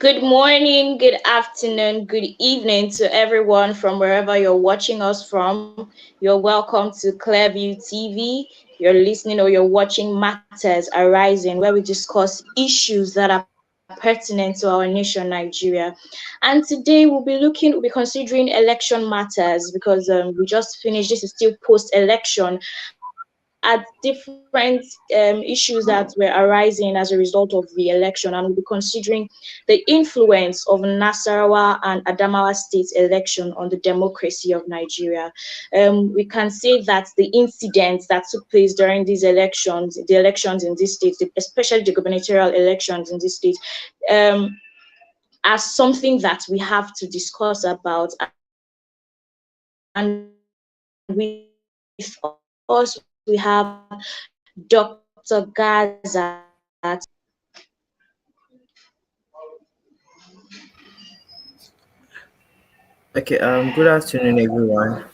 Good morning, good afternoon, good evening to everyone from wherever you're watching us from. You're welcome to Clearview TV. You're listening or you're watching Matters Arising, where we discuss issues that are pertinent to our nation, Nigeria. And today we'll be considering election matters because we just finished. This is still post-election at different issues that were arising as a result of the election, and we'll be considering the influence of Nasarawa and Adamawa state election on the democracy of Nigeria. We can say that the incidents that took place during these elections, the elections in these states, especially the gubernatorial elections in these states, um, as something that we have to discuss about. And with us, we have Dr. Gaza to Okay, good afternoon, everyone.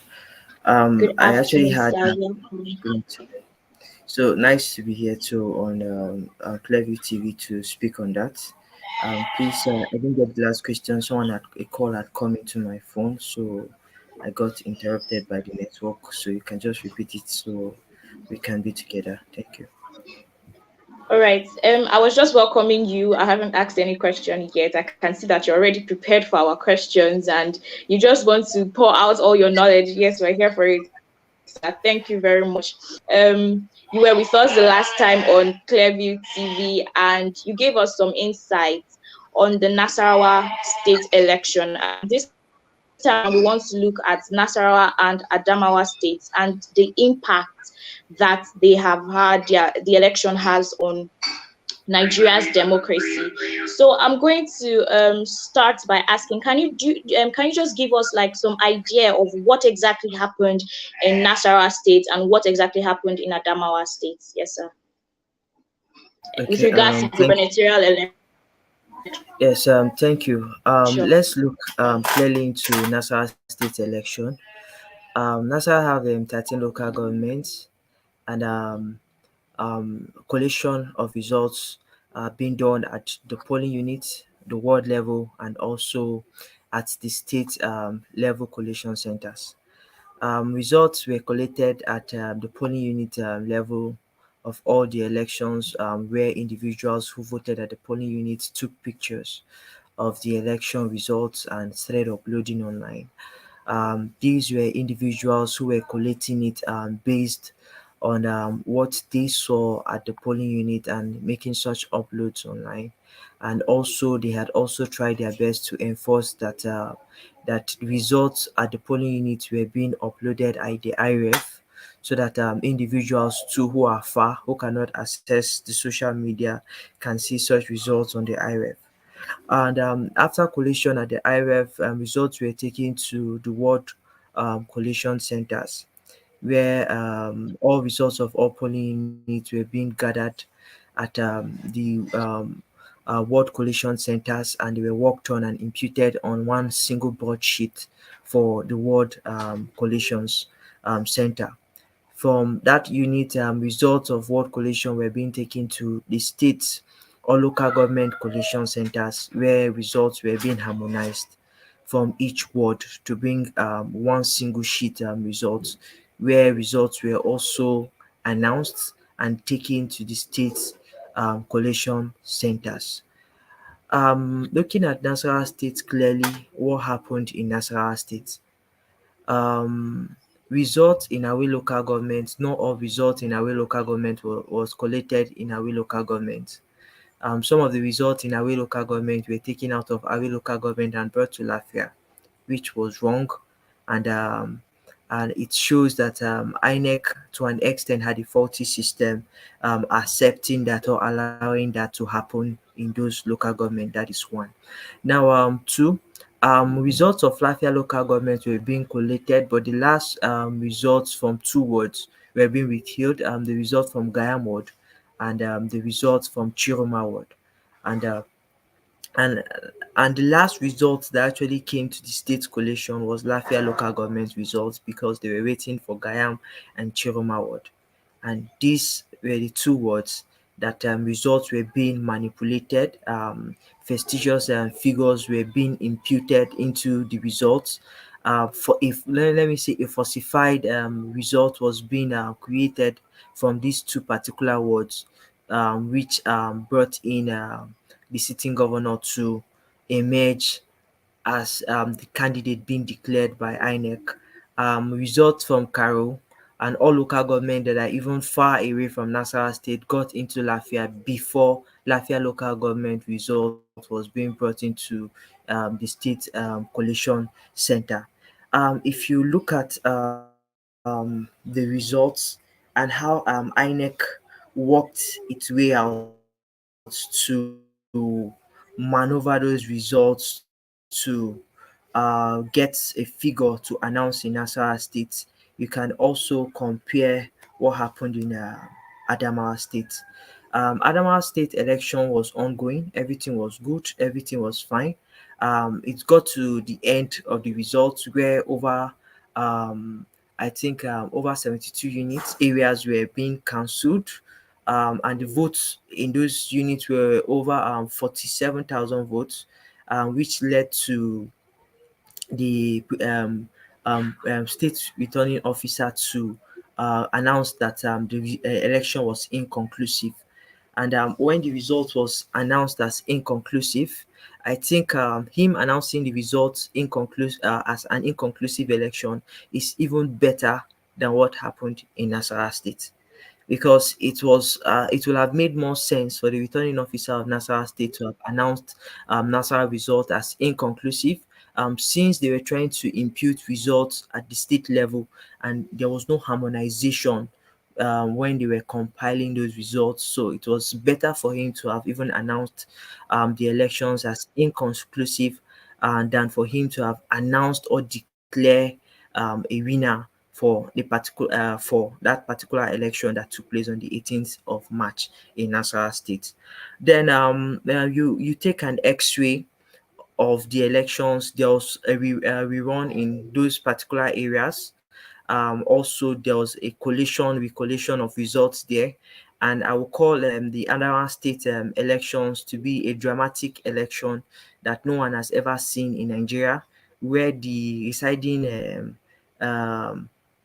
I good actually afternoon, had sir. Welcome. so nice to be here too on Clearview TV to speak on that. Please, I didn't get the last question. Someone had a call had come into my phone, so I got interrupted by the network. So you can just repeat it so we can be together. Thank you. All right. I was just welcoming you. I haven't asked any question yet. I can see that you're already prepared for our questions and you just want to pour out all your knowledge. Yes, we're here for it, sir. Thank you very much. You were with us the last time on Clearview TV and you gave us some insights on the Nasarawa state election. And this time around, we want to look at Nasarawa and Adamawa states and the impact that they have had, the election has on Nigeria's democracy. So I'm going to start by asking, can you just give us like some idea of what exactly happened in Nasarawa State and what exactly happened in Adamawa State? Yes, sir. With Okay. regards to the Thank gubernatorial election. Yes. Thank you. Let's look clearly into Nasarawa State election. Nasarawa have 13 local governments and collation of results being done at the polling unit, the ward level, and also at the state level collation centers. Results were collected at the polling unit level of all the elections where individuals who voted at the polling unit took pictures of the election results and started uploading online. These were individuals who were collating it based on what they saw at the polling unit and making such uploads online. And also, they had also tried their best to enforce that results at the polling unit were being uploaded at the IREF so that individuals too who are far, who cannot access the social media, can see such results on the IREF. And after collation at the IRF, results were taken to the ward collation centers, where all results of all polling units were being gathered at the ward collation centers, and they were worked on and imputed on one single board sheet for the ward collations center. From that unit, results of ward collation were being taken to the states or local government collation centers where results were being harmonized from each ward to bring one single sheet results, where results were also announced and taken to the states collation centers. Looking at Nasarawa State clearly, what happened in Nasarawa State? um Results in Awe local government, not all results in Awe local government was collated in Awe local government. Some of the results in Awe local government were taken out of Awe local government and brought to Lafia, which was wrong. And um and it shows that INEC to an extent had a faulty system accepting that or allowing that to happen in those local government. That is one. Now, two, results of Lafia local government were being collated, but the last results from two wards were being withheld. The result from Gayam ward and the results from Chiroma ward. And and and the last result that actually came to the state collation was Lafia local government results, because they were waiting for Gayam and Chiroma ward. And these were the two wards that results were being manipulated, fastidious figures were being imputed into the results. For if let me say a falsified result was being created from these two particular words, which brought in the sitting governor to emerge as the candidate being declared by INEC. Results from Karo and all local government that are even far away from Nasarawa State got into Lafia before Lafia local government result was being brought into the state collation center. If you look at the results and how INEC worked its way out to maneuver those results to get a figure to announce in Nasarawa State, you can also compare what happened in Adamawa State. Adamawa State election was ongoing, everything was good, everything was fine. It got to the end of the results where I think over 72 units areas were being cancelled, and the votes in those units were over 47,000 votes, which led to the state returning officer to announce that the election was inconclusive. And when the result was announced as inconclusive, I think him announcing the results inconclusive as an inconclusive election is even better than what happened in Nasarawa State, because it will have made more sense for the returning officer of Nasarawa State to have announced Nasarawa result as inconclusive, since they were trying to impute results at the state level and there was no harmonization when they were compiling those results. So it was better for him to have even announced the elections as inconclusive than for him to have announced or declare a winner for that particular election that took place on the 18th of March in Nasarawa State. Then you take an X-ray of the elections. There was a rerun in those particular areas. Also, there was a recollation of results there, and I will call the Adamawa State elections to be a dramatic election that no one has ever seen in Nigeria, where the residing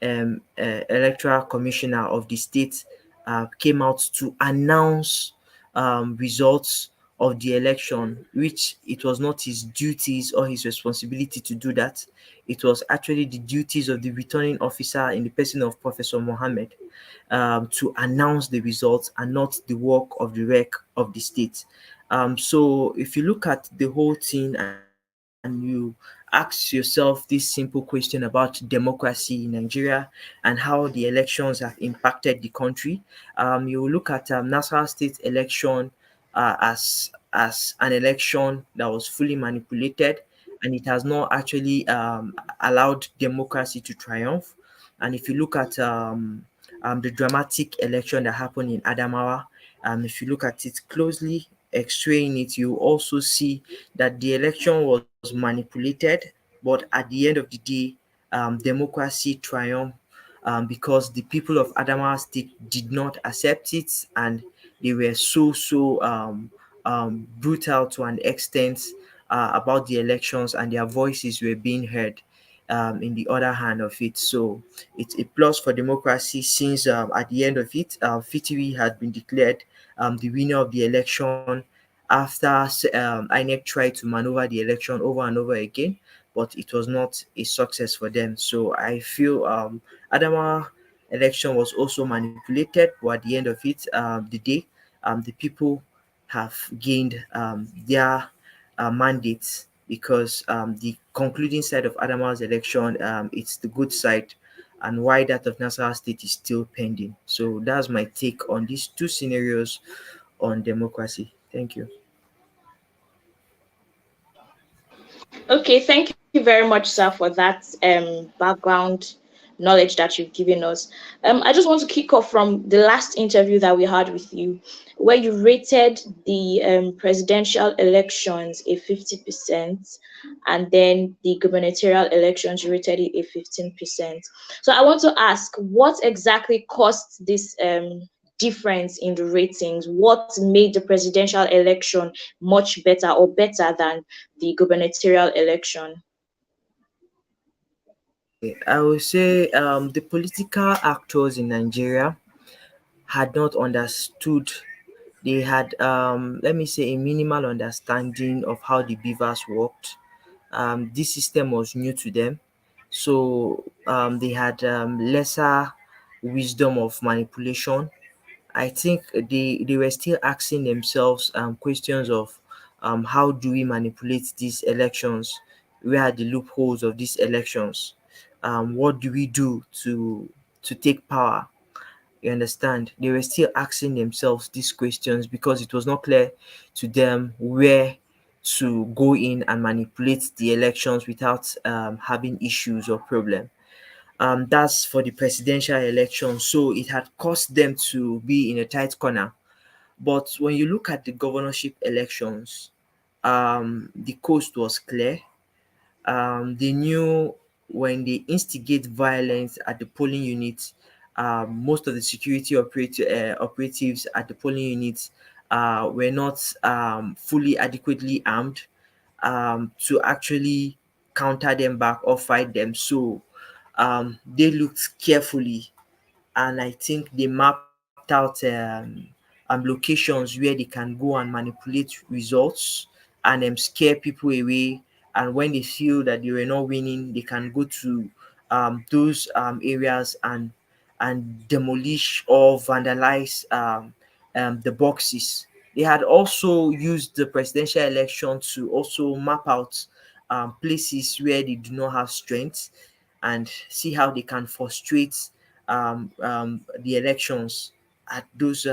electoral commissioner of the state came out to announce results of the election, which it was not his duties or his responsibility to do that. It was actually the duties of the returning officer in the person of Professor Mohammed to announce the results and not the work of the rec of the state. So if you look at the whole thing and you ask yourself this simple question about democracy in Nigeria and how the elections have impacted the country, you look at Nasarawa State election as an election that was fully manipulated, and it has not actually allowed democracy to triumph. And if you look at the dramatic election that happened in Adamawa, if you look at it closely, x-raying it, you also see that the election was manipulated, but at the end of the day, democracy triumphed, because the people of Adamawa State did not accept it, and they were so brutal to an extent about the elections, and their voices were being heard in the other hand of it. So it's a plus for democracy, since at the end of it, Fitiri had been declared the winner of the election after INEC tried to maneuver the election over and over again, but it was not a success for them. So I feel Adama election was also manipulated, but at the end of it, the day, the people have gained their mandates, because the concluding side of Adama's election, it's the good side, and why that of Nasarawa State is still pending. So that's my take on these two scenarios on democracy. Thank you. Okay, thank you very much, sir, for that background knowledge that you've given us. I just want to kick off from the last interview that we had with you, where you rated the presidential elections a 50%, and then the gubernatorial elections you rated it a 15%. So I want to ask, what exactly caused this difference in the ratings? What made the presidential election much better or better than the gubernatorial election? Okay, I would say the political actors in Nigeria had not understood. They had, let me say, a minimal understanding of how the beavers worked. This system was new to them, so they had lesser wisdom of manipulation. I think they were still asking themselves questions of how do we manipulate these elections? Where are the loopholes of these elections? What do we do to take power? You understand? They were still asking themselves these questions because it was not clear to them where to go in and manipulate the elections without having issues or problem. That's for the presidential election. So it had caused them to be in a tight corner. But when you look at the governorship elections, the coast was clear. They knew when they instigate violence at the polling units, most of the security operatives at the polling units were not fully adequately armed to actually counter them back or fight them. So they looked carefully, and I think they mapped out locations where they can go and manipulate results and scare people away. And when they feel that they were not winning, they can go to those areas and demolish or vandalize the boxes. They had also used the presidential election to also map out places where they do not have strength and see how they can frustrate the elections at those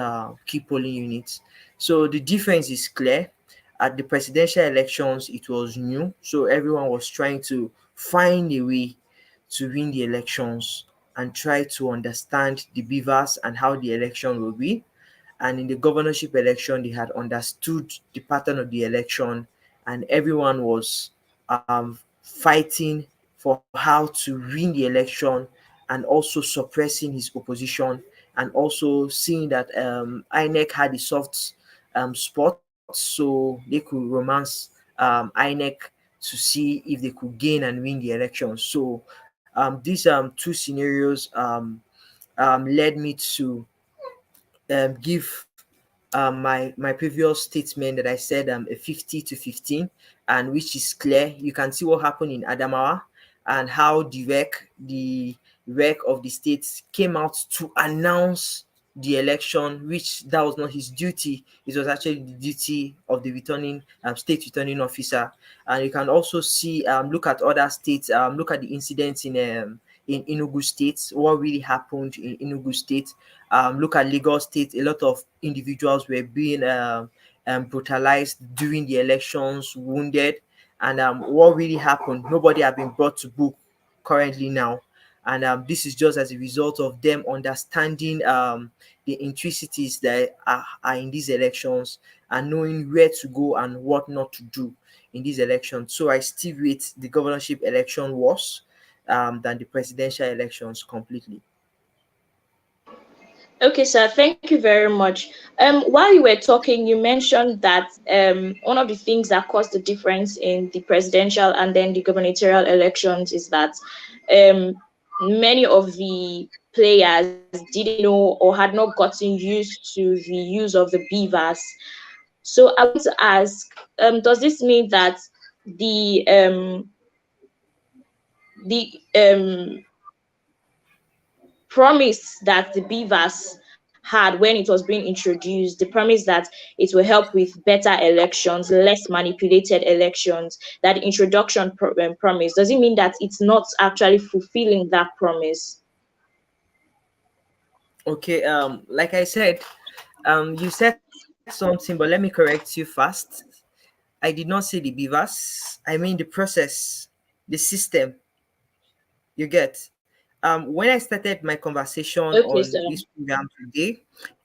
key polling units. So the difference is clear. At the presidential elections, it was new, so everyone was trying to find a way to win the elections and try to understand the beavers and how the election will be. And in the governorship election, they had understood the pattern of the election, and everyone was fighting for how to win the election and also suppressing his opposition, and also seeing that INEC had a soft spot, so they could romance INEC to see if they could gain and win the election. So these two scenarios led me to give my previous statement that I said a 50 to 15, and which is clear. You can see what happened in Adamawa and how the rec of the state came out to announce the election, which that was not his duty. It was actually the duty of the returning state returning officer. And you can also see look at other states, look at the incidents in Enugu State, what really happened in Enugu State. Look at Lagos State, a lot of individuals were being brutalized during the elections, wounded, and what really happened, nobody have been brought to book currently now. And this is just as a result of them understanding the intricacies that are in these elections and knowing where to go and what not to do in these elections. So I still rate the governorship election worse than the presidential elections completely. Okay, sir, thank you very much. While you were talking, you mentioned that one of the things that caused the difference in the presidential and then the gubernatorial elections is that um, many of the players didn't know or had not gotten used to the use of the beavers. So I want to ask, does this mean that the um, the promise that the beavers had when it was being introduced, the promise that it will help with better elections, less manipulated elections, that the introduction promise, does it mean that it's not actually fulfilling that promise? Okay, like I said, you said something, but let me correct you fast. I did not say the beavers. I mean the process, the system. You get. When I started my conversation Okay, on sir. this program today,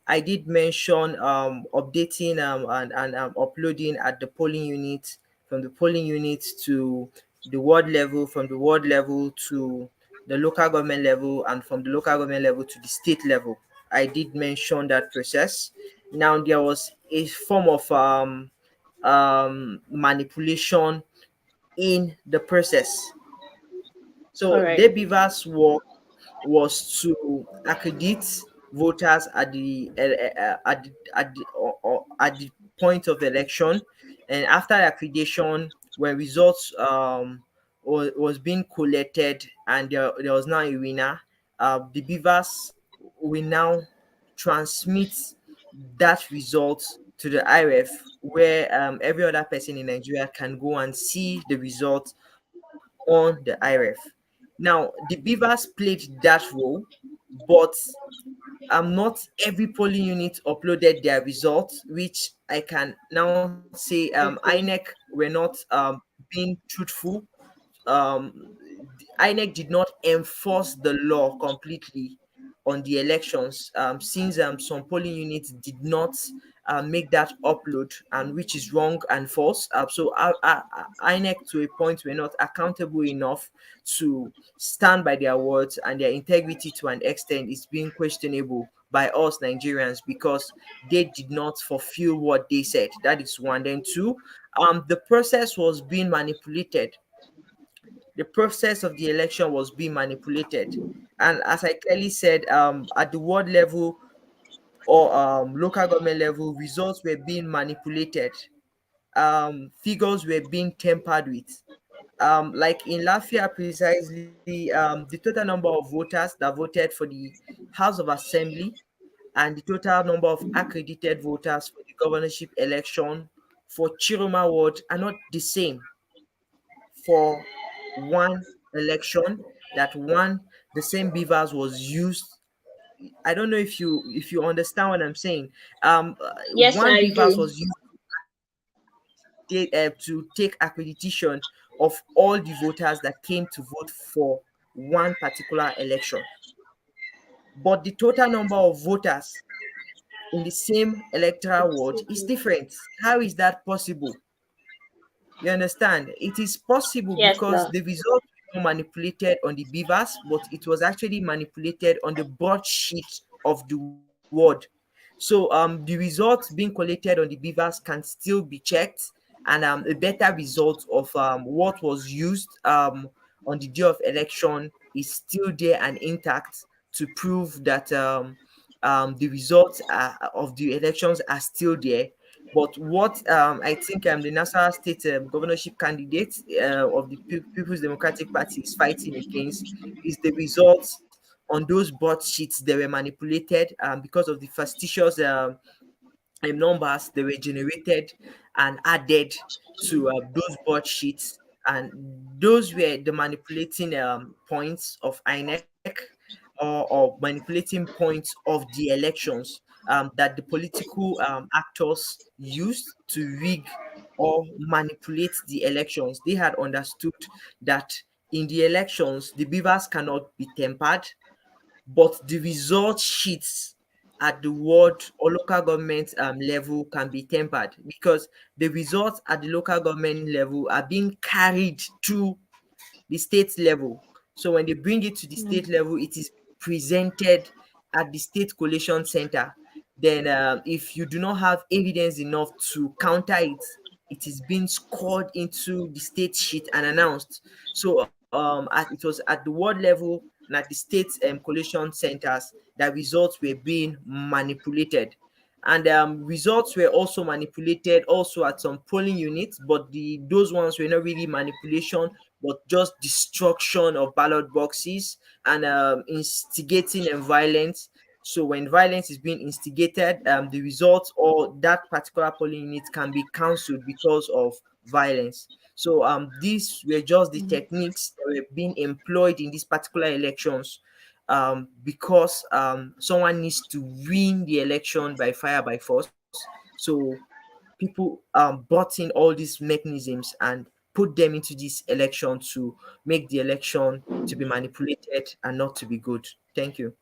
I did mention updating and uploading at the polling unit, from the polling unit to the ward level, from the ward level to the local government level, and from the local government level to the state level. I did mention that process. Now there was a form of manipulation in the process. All So right. Debiva's work was to accredit voters at the point of election, and after accreditation, when results was being collected and there was now a winner, the Beavers will now transmit that result to the IRF, where every other person in Nigeria can go and see the result on the IRF. Now, the Beavers played that role, but not every polling unit uploaded their results, which I can now say INEC Okay. were not being truthful. INEC did not enforce the law completely on the elections, since some polling units did not make that upload, and which is wrong and false. INEC to a point were not accountable enough to stand by their words, and their integrity to an extent is being questionable by us Nigerians because they did not fulfill what they said. That is one. Then two, the process was being manipulated. The process of the election was being manipulated. And as I clearly said, at the world level or local government level, results were being manipulated. Figures were being tampered with. Like in Latvia, precisely, the total number of voters that voted for the House of Assembly and the total number of accredited voters for the governorship election for Chiroma ward are not the same for one election. That one, the same beavers was used. I don't know if you understand what I'm saying. Yes, One I beavers do. was used to take accreditation of all the voters that came to vote for one particular election. But the total number of voters in the same electoral ward is different. How is that possible? You understand? It is possible Yes, because no. the results were not manipulated on the beavers, but it was actually manipulated on the broadsheet of the word. So the results being collected on the beavers can still be checked, and a better result of what was used on the day of election is still there and intact to prove that the results of the elections are still there. But what I think the Nassau State governorship candidate of the People's Democratic Party is fighting against is the results on those broadsheets. They were manipulated because of the factitious numbers they were generated and added to those broadsheets, and those were the manipulating points of INEC, or manipulating points of the elections that the political actors used to rig or manipulate the elections. They had understood that in the elections, the beavers cannot be tempered, but the result sheets at the ward or local government level can be tempered, because the results at the local government level are being carried to the state level. So when they bring it to the state level, it is presented at the state collation center. Then, if you do not have evidence enough to counter it, it is being scored into the state sheet and announced. So, it was at the ward level and at the state collation centers that results were being manipulated, and results were also manipulated also at some polling units, but the those ones were not really manipulation but just destruction of ballot boxes and instigating and violence. So when violence is being instigated, the results or that particular polling unit can be cancelled because of violence. So these were just the techniques that were being employed in these particular elections, because someone needs to win the election by fire by force. So people brought in all these mechanisms and put them into this election to make the election to be manipulated and not to be good. Thank you.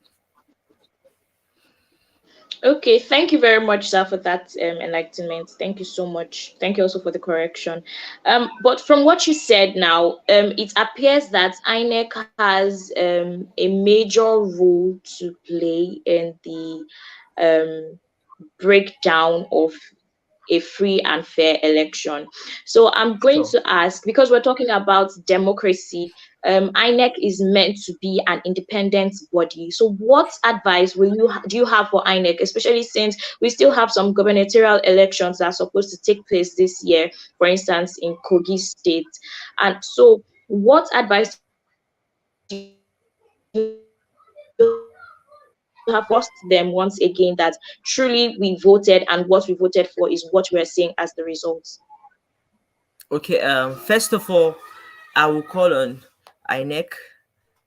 Okay, thank you very much, sir, for that enlightenment. Thank you so much. Thank you also for the correction. But from what you said now, it appears that INEC has a major role to play in the um, breakdown of a free and fair election. So I'm going Sure. to ask, because we're talking about democracy, INEC is meant to be an independent body. So what advice do you have for INEC, especially since we still have some gubernatorial elections that are supposed to take place this year, for instance, in Kogi State. And so what advice do you have for INEC to trust them once again that truly we voted and what we voted for is what we're seeing as the results? Okay. First of all, I will call on INEC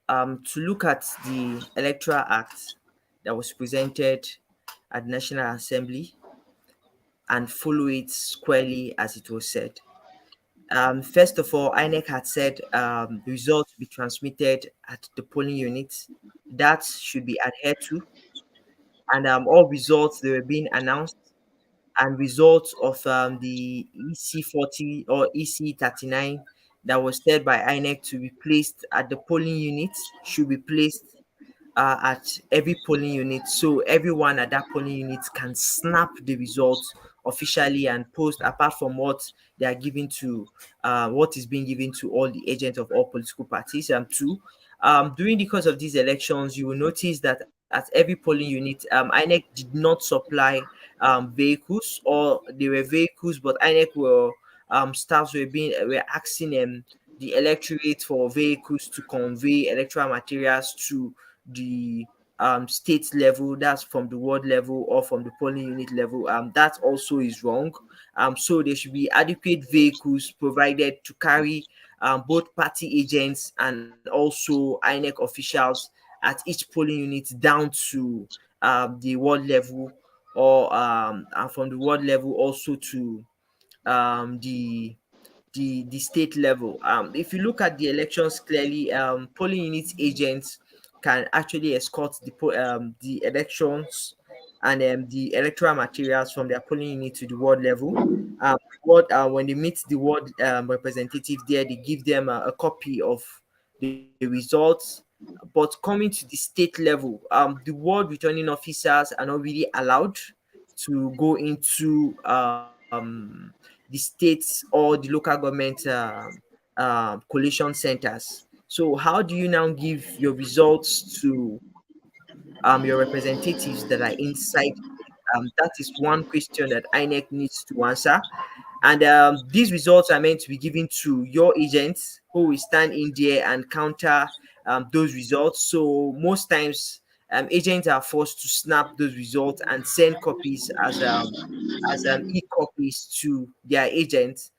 to look at the Electoral Act that was presented at the National Assembly and follow it squarely as it was said. First of all, INEC had said the results be transmitted at the polling units. That should be adhered to, and all results they were being announced, and results of the EC40 or EC39 that was said by INEC to be placed at the polling units should be placed at every polling unit, so everyone at that polling unit can snap the results officially and post, apart from what they are giving to what is being given to all the agents of all political parties. Two, during the course of these elections, you will notice that at every polling unit, INEC did not supply vehicles, or they were vehicles, but INEC were staffs were asking the electorate for vehicles to convey electoral materials to the state level, that's from the ward level or from the polling unit level. That also is wrong. So there should be adequate vehicles provided to carry both party agents and also INEC officials at each polling unit down to the ward level, or and from the ward level also to the the state level. If you look at the elections clearly, polling unit agents can actually escort the elections and the electoral materials from their polling unit to the ward level. What When they meet the ward representative there, they give them a copy of the results. But coming to the state level, the ward returning officers are not really allowed to go into the states or the local government collation centers. So how do you now give your results to your representatives that are inside? That is one question that INEC needs to answer. And these results are meant to be given to your agents who will stand in there and counter those results. So most times, agents are forced to snap those results and send copies as e-copies to their agents,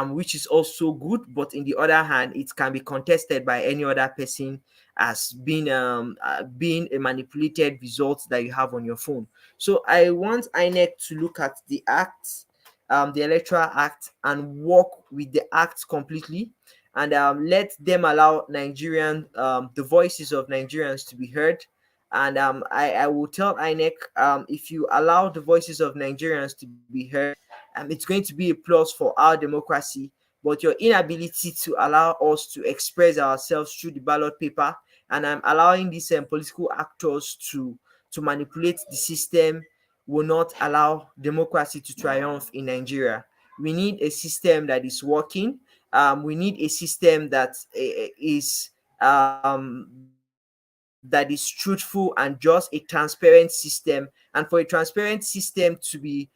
which is also good. But in the other hand, it can be contested by any other person as being a manipulated result that you have on your phone. So I want INEC to look at the Electoral Act, and work with the act completely, and let them allow the voices of Nigerians to be heard. And I will tell INEC, if you allow the voices of Nigerians to be heard, it's going to be a plus for our democracy. But your inability to allow us to express ourselves through the ballot paper, and I'm allowing these political actors to manipulate the system, will not allow democracy to triumph in Nigeria. We need a system that is working. We need a system that that is truthful and just, a transparent system. And for a transparent system to be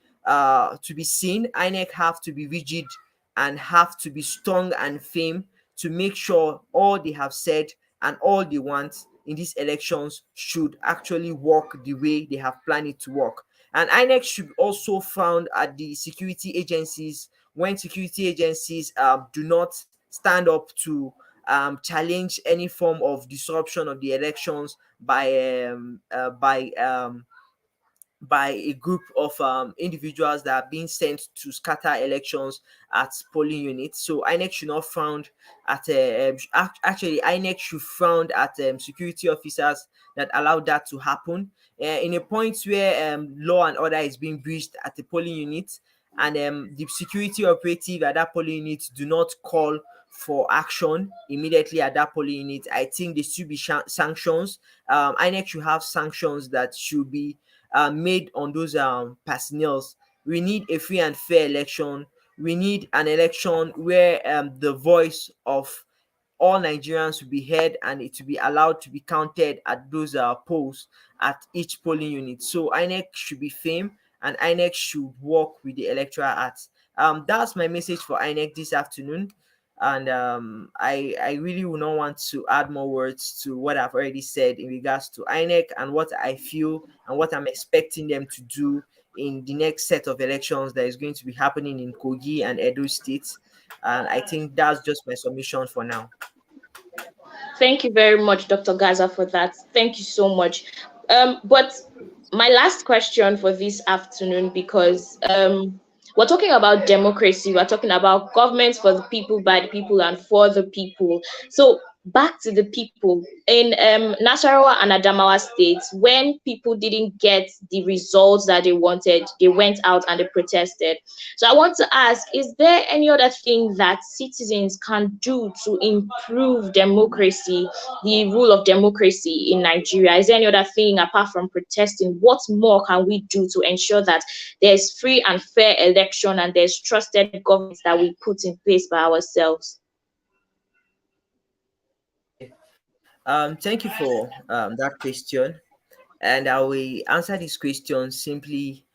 seen, INEC have to be rigid and have to be strong and firm to make sure all they have said and all they want in these elections should actually work the way they have planned it to work. And INEC should also frown at the security agencies when security agencies do not stand up to challenge any form of disruption of the elections by by a group of individuals that are being sent to scatter elections at polling units. So INEC should not frown at actually INEC should frown at security officers that allow that to happen. In a point where law and order is being breached at the polling unit, and the security operative at that polling unit do not call for action immediately at that polling unit, I think there should be sanctions. INEC should have sanctions that should be made on those personnel. We need a free and fair election. We need an election where the voice of all Nigerians will be heard and it will be allowed to be counted at those polls at each polling unit. So INEC should be famed and INEC should work with the Electoral Act. That's my message for INEC this afternoon. And I really would not want to add more words to what I've already said in regards to INEC and what I feel and what I'm expecting them to do in the next set of elections that is going to be happening in Kogi and Edo states. And I think that's just my submission for now. Thank you very much, Dr. Gaza, for that. Thank you so much. But my last question for this afternoon, because we're talking about democracy, we're talking about government for the people, by the people, and for the people. So back to the people in Nasarawa and Adamawa states, when people didn't get the results that they wanted, they went out and they protested. So I want to ask, is there any other thing that citizens can do to improve democracy, the rule of democracy in Nigeria? Is there any other thing apart from protesting? What more can we do to ensure that there's free and fair election and there's trusted governments that we put in place by ourselves? Thank you for that question, and I will answer this question simply,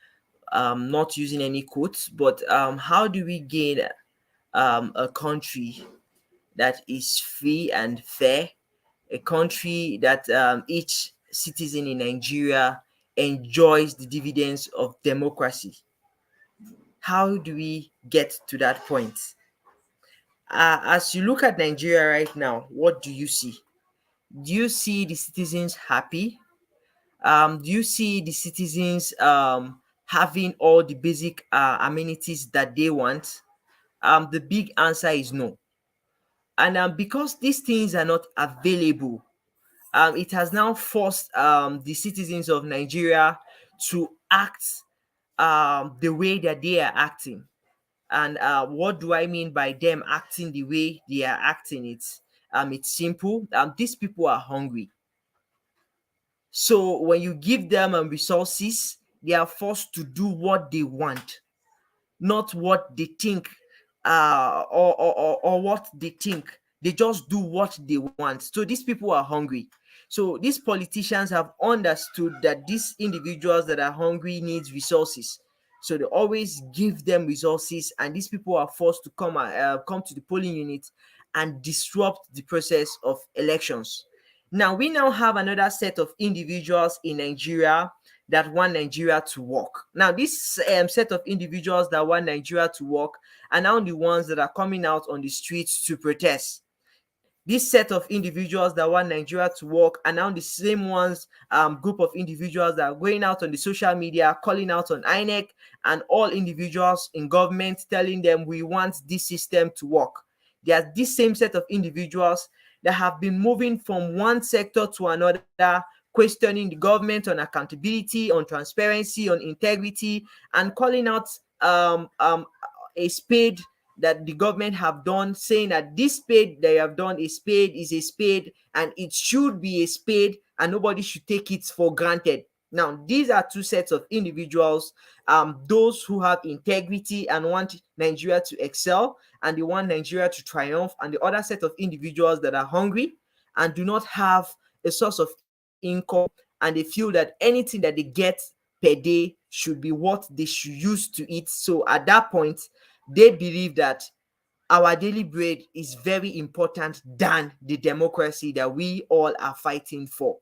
not using any quotes, but how do we gain a country that is free and fair, a country that each citizen in Nigeria enjoys the dividends of democracy? How do we get to that point? As you look at Nigeria right now, what do you see? Do you see the citizens happy? Do you see the citizens having all the basic amenities that they want? The big answer is no. And because these things are not available, it has now forced the citizens of Nigeria to act the way that they are acting. And what do I mean by them acting the way they are acting? It's simple. These people are hungry. So when you give them resources, they are forced to do what they want, not what they think, or what they think. They just do what they want. So these people are hungry. So these politicians have understood that these individuals that are hungry needs resources. So they always give them resources, and these people are forced to come to the polling unit and disrupt the process of elections. Now we now have another set of individuals in Nigeria that want Nigeria to work. Now, this set of individuals that want Nigeria to work are now the ones that are coming out on the streets to protest. This set of individuals that want Nigeria to work are now the same ones, group of individuals that are going out on the social media, calling out on INEC and all individuals in government, telling them we want this system to work. They are this same set of individuals that have been moving from one sector to another, questioning the government on accountability, on transparency, on integrity, and calling out a spade that the government have done, saying that this spade they have done, a spade is a spade and it should be a spade and nobody should take it for granted. Now, these are two sets of individuals, those who have integrity and want Nigeria to excel and they want Nigeria to triumph, and the other set of individuals that are hungry and do not have a source of income, and they feel that anything that they get per day should be what they should use to eat. So at that point, they believe that our daily bread is very important than the democracy that we all are fighting for.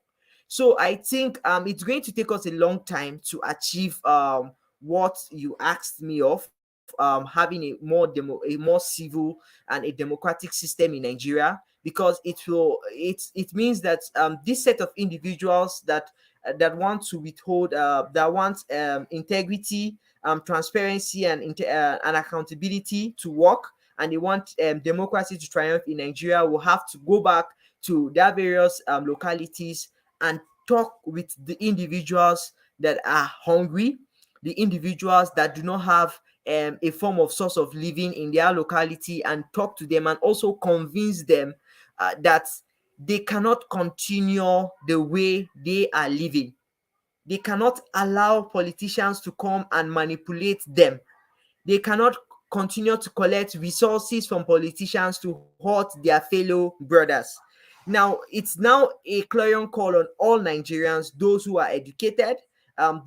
So I think it's going to take us a long time to achieve what you asked me of, having a more civil and a democratic system in Nigeria, because it means that this set of individuals that that want to withhold, that want integrity, transparency, and accountability to work, and they want democracy to triumph in Nigeria, will have to go back to their various localities and talk with the individuals that are hungry, the individuals that do not have a form of source of living in their locality, and talk to them and also convince them that they cannot continue the way they are living. They cannot allow politicians to come and manipulate them. They cannot continue to collect resources from politicians to hurt their fellow brothers. Now, it's now a clarion call on all Nigerians, those who are educated,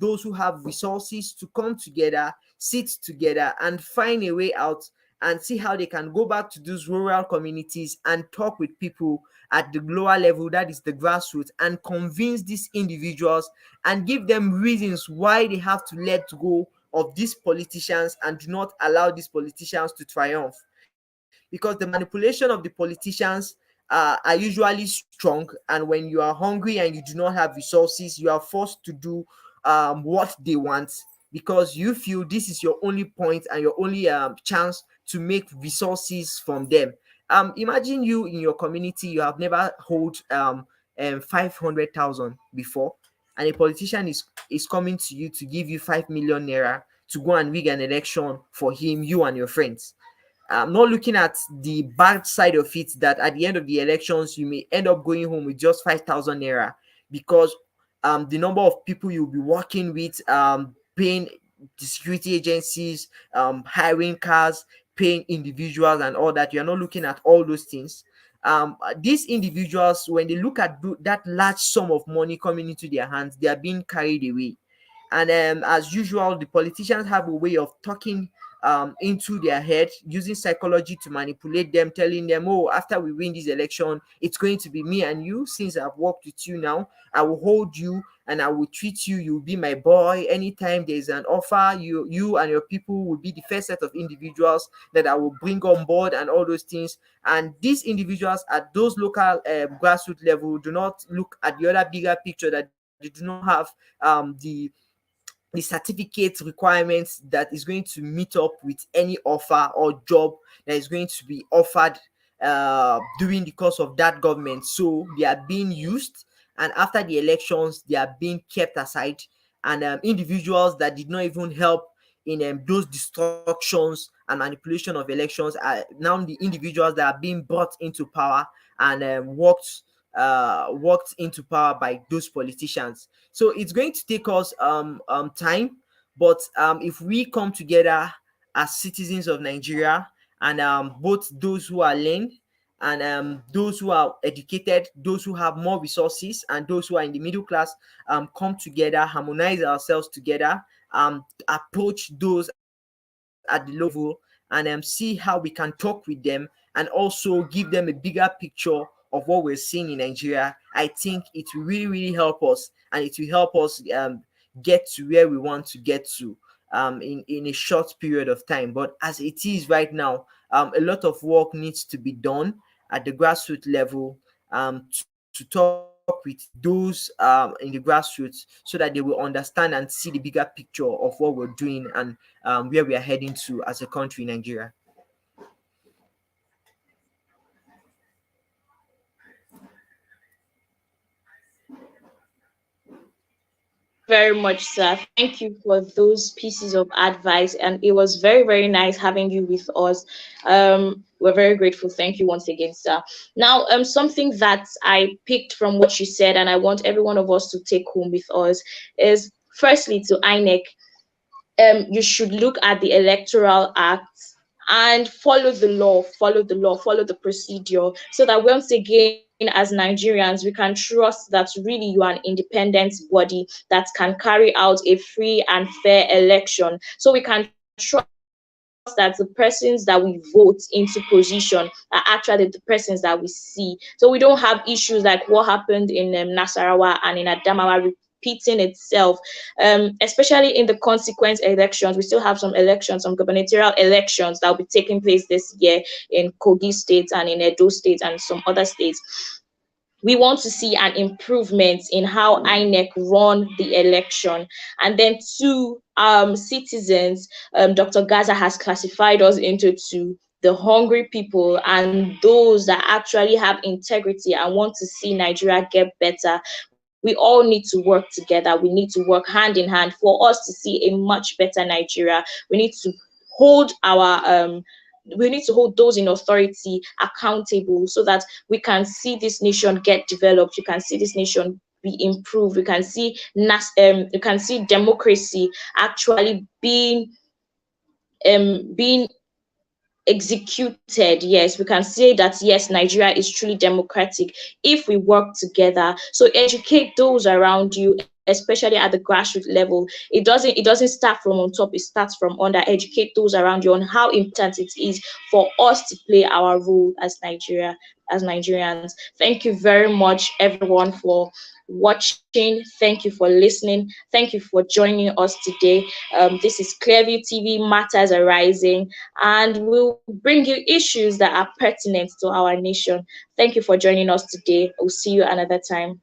those who have resources, to come together, sit together, and find a way out and see how they can go back to those rural communities and talk with people at the lower level, that is the grassroots, and convince these individuals and give them reasons why they have to let go of these politicians and do not allow these politicians to triumph. Because the manipulation of the politicians are usually strong, and when you are hungry and you do not have resources, you are forced to do what they want, because you feel this is your only point and your only chance to make resources from them. Imagine you in your community, you have never hold 500,000 before, and a politician is coming to you to give you 5 million naira to go and rig an election for him, you and your friends. I'm not looking at the bad side of it, that at the end of the elections you may end up going home with just 5,000 naira, because the number of people you'll be working with, paying the security agencies, hiring cars, paying individuals and all that. You're not looking at all those things. These individuals, when they look at that large sum of money coming into their hands, they are being carried away. And as usual, the politicians have a way of talking into their head, using psychology to manipulate them, telling them, oh, after we win this election, it's going to be me and you. Since I've worked with you now, I will hold you and I will treat you. You'll be my boy. Anytime there's an offer, you and your people will be the first set of individuals that I will bring on board, and all those things. And these individuals at those local grassroots level do not look at the other bigger picture, that they do not have the certificate requirements that is going to meet up with any offer or job that is going to be offered during the course of that government. So they are being used, and after the elections, they are being kept aside. And individuals that did not even help in those destructions and manipulation of elections are now the individuals that are being brought into power and worked into power by those politicians. So it's going to take us time, but if we come together as citizens of Nigeria, and both those who are learned and those who are educated, those who have more resources, and those who are in the middle class, come together, harmonize ourselves together, approach those at the low level, and see how we can talk with them, and also give them a bigger picture of what we're seeing in Nigeria. I think it will really, really help us, and it will help us get to where we want to get to in a short period of time. But as it is right now, a lot of work needs to be done at the grassroots level, to talk with those in the grassroots, so that they will understand and see the bigger picture of what we're doing, and where we are heading to as a country, Nigeria. Thank you very much, sir. Thank you for those pieces of advice, and it was very, very nice having you with us. We're very grateful. Thank you once again, sir. Now, something that I picked from what you said, and I want every one of us to take home with us, is firstly to INEC. You should look at the Electoral Act and follow the procedure, so that once again, as Nigerians, we can trust that really you are an independent body that can carry out a free and fair election. So we can trust that the persons that we vote into position are actually the persons that we see. So we don't have issues like what happened in Nasarawa and in Adamawa repeating itself, especially in the consequent elections. We still have some elections, some gubernatorial elections that will be taking place this year in Kogi State and in Edo State and some other states. we want to see an improvement in how INEC run the election. And then two, citizens, Dr. Gaza has classified us into two: the hungry people and those that actually have integrity and want to see Nigeria get better. We all need to work together. We need to work hand in hand for us to see a much better Nigeria. We need to hold our we need to hold those in authority accountable so that we can see this nation get developed. You can see this nation be improved. You can see democracy actually being executed. Yes, we can say that yes, Nigeria is truly democratic if we work together. So educate those around you, especially at the grassroots level. It doesn't start from on top, it starts from under. Educate those around you on how important it is for us to play our role as Nigerians. Thank you very much, everyone, for watching. Thank you for listening. Thank you for joining us today. This is Clearview TV, Matters Arising, and we'll bring you issues that are pertinent to our nation. Thank you for joining us today. We'll see you another time.